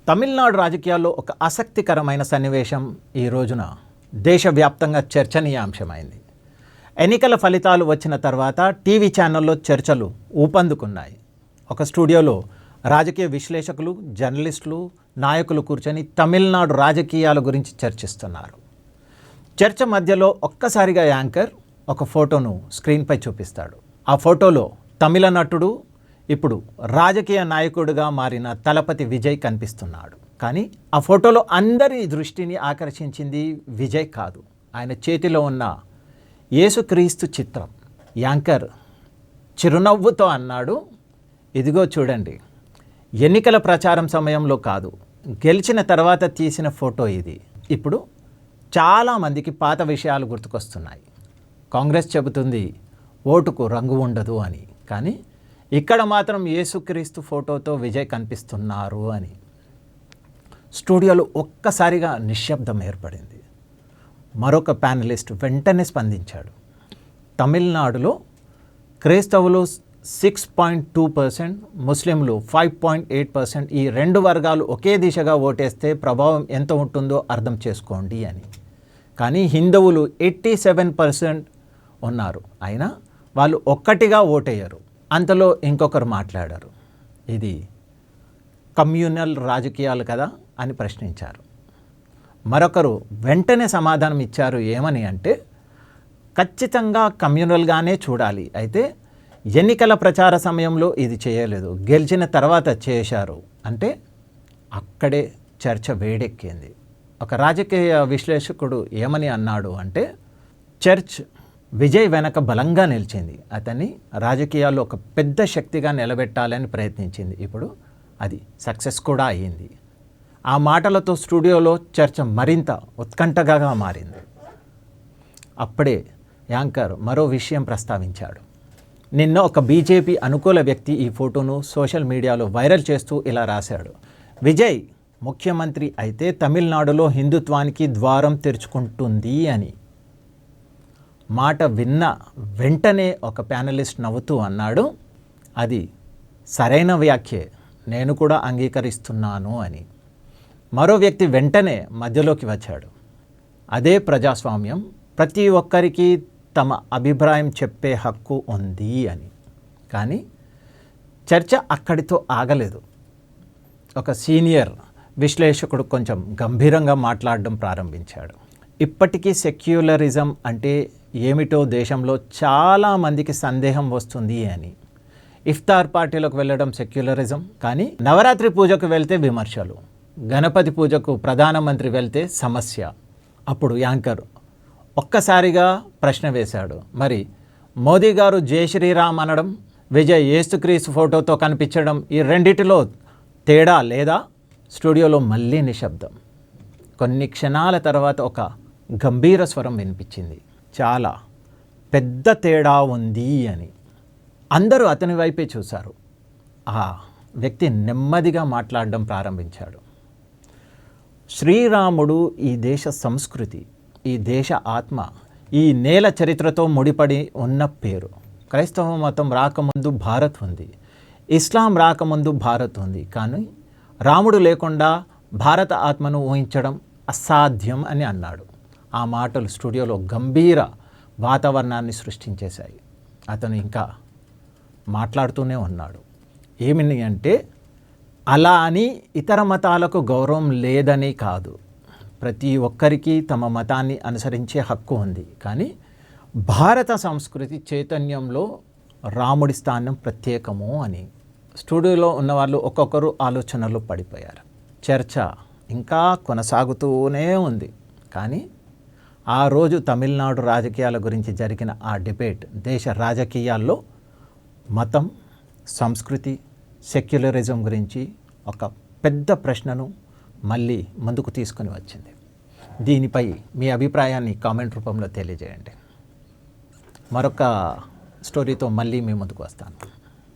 తమిళనాడు రాజకీయాల్లో ఒక ఆసక్తికరమైన సన్నివేశం ఈ రోజున దేశవ్యాప్తంగా చర్చనీయాంశమైంది. ఎన్నికల ఫలితాలు వచ్చిన తర్వాత టీవీ ఛానల్లో చర్చలు ఊపందుకున్నాయి. ఒక స్టూడియోలో రాజకీయ విశ్లేషకులు, జర్నలిస్టులు, నాయకులు కూర్చొని తమిళనాడు రాజకీయాల గురించి చర్చిస్తున్నారు. చర్చ మధ్యలో ఒక్కసారిగా యాంకర్ ఒక ఫోటోను స్క్రీన్పై చూపిస్తాడు. ఆ ఫోటోలో తమిళ నటుడు, ఇప్పుడు రాజకీయ నాయకుడిగా మారిన తలపతి విజయ్ కనిపిస్తున్నాడు. కానీ ఆ ఫోటోలో అందరి దృష్టిని ఆకర్షించింది విజయ్ కాదు, ఆయన చేతిలో ఉన్న యేసుక్రీస్తు చిత్రం. యాంకర్ చిరునవ్వుతో అన్నాడు, ఇదిగో చూడండి, ఎన్నికల ప్రచారం సమయంలో కాదు, గెలిచిన తర్వాత తీసిన ఫోటో ఇది. ఇప్పుడు చాలామందికి పాత విషయాలు గుర్తుకొస్తున్నాయి. కాంగ్రెస్ చెబుతుంది ఓటుకు రంగు ఉండదు అని, కానీ ఇక్కడ మాత్రం యేసుక్రీస్తు ఫోటోతో విజయ్ కనిపిస్తున్నారు అని. స్టూడియోలో ఒక్కసారిగా నిశ్శబ్దం ఏర్పడింది. మరొక ప్యానలిస్ట్ వెంటనే స్పందించాడు. తమిళనాడులో క్రైస్తవులు 6.2%, ముస్లింలు 5.8%, ఈ రెండు వర్గాలు ఒకే దిశగా ఓటేస్తే ప్రభావం ఎంత ఉంటుందో అర్థం చేసుకోండి అని. కానీ హిందువులు 87% ఉన్నారు, అయినా వాళ్ళు ఒక్కటిగా ఓటేయరు. అంతలో ఇంకొకరు మాట్లాడారు, ఇది కమ్యూనల్ రాజకీయాలు కదా అని ప్రశ్నించారు. మరొకరు వెంటనే సమాధానం ఇచ్చారు, ఏమని అంటే ఖచ్చితంగా కమ్యూనల్గానే చూడాలి, అయితే ఎన్నికల ప్రచార సమయంలో ఇది చేయలేదు, గెలిచిన తర్వాత చేశారు అంటే. అక్కడే చర్చ వేడెక్కింది. ఒక రాజకీయ విశ్లేషకుడు ఏమని అన్నాడు అంటే, చర్చ్ విజయ్ వెనక బలంగా నిలిచింది, అతన్ని రాజకీయాల్లో ఒక పెద్ద శక్తిగా నిలబెట్టాలని ప్రయత్నించింది, ఇప్పుడు అది సక్సెస్ కూడా అయ్యింది. ఆ మాటలతో స్టూడియోలో చర్చ మరింత ఉత్కంఠగా మారింది. అప్పుడే యాంకర్ మరో విషయం ప్రస్తావించాడు. నిన్న ఒక బీజేపీ అనుకూల వ్యక్తి ఈ ఫోటోను సోషల్ మీడియాలో వైరల్ చేస్తూ ఇలా రాశాడు, విజయ్ ముఖ్యమంత్రి అయితే తమిళనాడులో హిందుత్వానికి ద్వారం తెరుచుకుంటుంది అని. మాట విన్న వెంటనే ఒక ప్యానలిస్ట్ నవ్వుతూ అన్నాడు, అది సరైన వ్యాఖ్యే, నేను కూడా అంగీకరిస్తున్నాను అని. మరో వ్యక్తి వెంటనే మధ్యలోకి వచ్చాడు, అదే ప్రజాస్వామ్యం, ప్రతి ఒక్కరికి తమ అభిప్రాయం చెప్పే హక్కు ఉంది అని. కానీ చర్చ అక్కడితో ఆగలేదు. ఒక సీనియర్ విశ్లేషకుడు కొంచెం గంభీరంగా మాట్లాడడం ప్రారంభించాడు. ఇప్పటికీ సెక్యులరిజం అంటే ఏమిటో దేశంలో చాలామందికి సందేహం వస్తుంది అని. ఇఫ్తార్ పార్టీలకు వెళ్ళడం సెక్యులరిజం, కానీ నవరాత్రి పూజకు వెళ్తే విమర్శలు, గణపతి పూజకు ప్రధానమంత్రి వెళ్తే సమస్య. అప్పుడు యాంకర్ ఒక్కసారిగా ప్రశ్న వేశాడు, మరి మోదీ గారు జై శ్రీరామ్ అనడం, విజయ్ యేసుక్రీస్తు ఫోటోతో కనిపించడం, ఈ రెండిటిలో తేడా లేదా? స్టూడియోలో మళ్ళీ నిశ్శబ్దం. కొన్ని క్షణాల తర్వాత ఒక గంభీర స్వరం వినిపించింది, చాలా పెద్ద తేడా ఉంది అని. అందరూ అతని వైపే చూశారు. ఆ వ్యక్తి నెమ్మదిగా మాట్లాడడం ప్రారంభించాడు. శ్రీరాముడు ఈ దేశ సంస్కృతి, ఈ దేశ ఆత్మ, ఈ నేల చరిత్రతో ముడిపడి ఉన్న పేరు. క్రైస్తవ మతం రాకముందు భారత్ ఉంది, ఇస్లాం రాకముందు భారత్ ఉంది, కానీ రాముడు లేకుండా భారత ఆత్మను ఊహించడం అసాధ్యం అని అన్నాడు. ఆ మాటలు స్టూడియోలో గంభీర వాతావరణాన్ని సృష్టించేశాయి. అతను ఇంకా మాట్లాడుతూనే ఉన్నాడు, ఏమని అంటే, అలా అని ఇతర మతాలకు గౌరవం లేదని కాదు, ప్రతి ఒక్కరికి తమ మతాన్ని అనుసరించే హక్కు ఉంది, కానీ భారత సంస్కృతి చైతన్యంలో రాముడి స్థానం ప్రత్యేకము అని. స్టూడియోలో ఉన్నవాళ్ళు ఒక్కొక్కరు ఆలోచనలు పడిపోయారు. చర్చ ఇంకా కొనసాగుతూనే ఉంది, కానీ ఆ రోజు తమిళనాడు రాజకీయాల గురించి జరిగిన ఆ డిబేట్ దేశ రాజకీయాల్లో మతం, సంస్కృతి, సెక్యులరిజం గురించి ఒక పెద్ద ప్రశ్నను మళ్ళీ ముందుకు తీసుకొని వచ్చింది. దీనిపై మీ అభిప్రాయాన్ని కామెంట్ రూపంలో తెలియజేయండి. మరొక స్టోరీతో మళ్ళీ మీ ముందుకు వస్తాను.